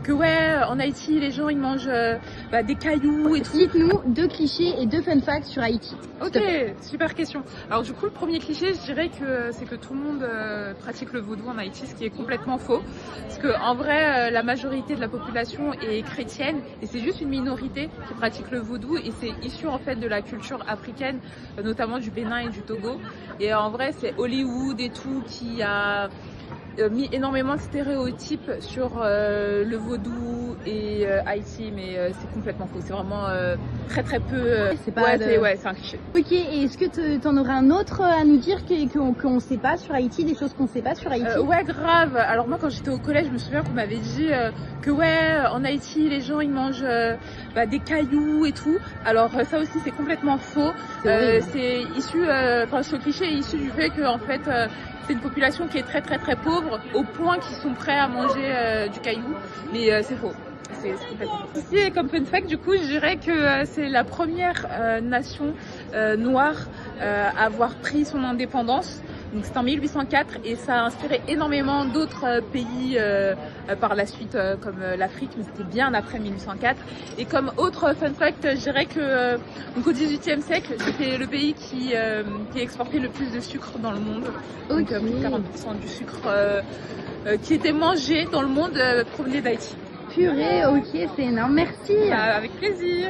que ouais, en Haïti, les gens ils mangent des cailloux et tout. Dites-nous 2 clichés et 2 fun facts sur Haïti. Ok, super question. Alors du coup, le premier cliché, je dirais que c'est que tout le monde pratique le vaudou en Haïti, ce qui est complètement faux. Parce que en vrai, la majorité de la population est chrétienne et c'est juste une minorité qui pratique le vaudou et c'est issu en fait de la culture africaine, notamment du Bénin et du Togo. Et en vrai, c'est Hollywood et tout qui a mis énormément de stéréotypes sur le vaudou et Haïti, mais c'est complètement faux. C'est vraiment très très peu. C'est pas c'est un cliché. Ok, et est-ce que t'en aurais un autre à nous dire qu'on sait pas sur Haïti, des choses qu'on sait pas sur Haïti? Ouais, grave. Alors moi, quand j'étais au collège, je me souviens qu'on m'avait dit que ouais, en Haïti, les gens ils mangent des cailloux et tout. Alors ça aussi, c'est complètement faux. C'est issu, ce cliché est issu du fait que en fait, c'est une population qui est très très très pauvre au point qu'ils sont prêts à manger du caillou, mais c'est faux. C'est complètement faux. Ici, comme fun fact, du coup, je dirais que c'est la première nation noire à avoir pris son indépendance. Donc c'est en 1804 et ça a inspiré énormément d'autres pays par la suite comme l'Afrique, mais c'était bien après 1804. Et comme autre fun fact, je dirais que au XVIIIe siècle, c'était le pays qui exportait le plus de sucre dans le monde. Donc plus de 40% du sucre qui était mangé dans le monde provenait d'Haïti. Purée, ok, c'est énorme, merci. Avec plaisir.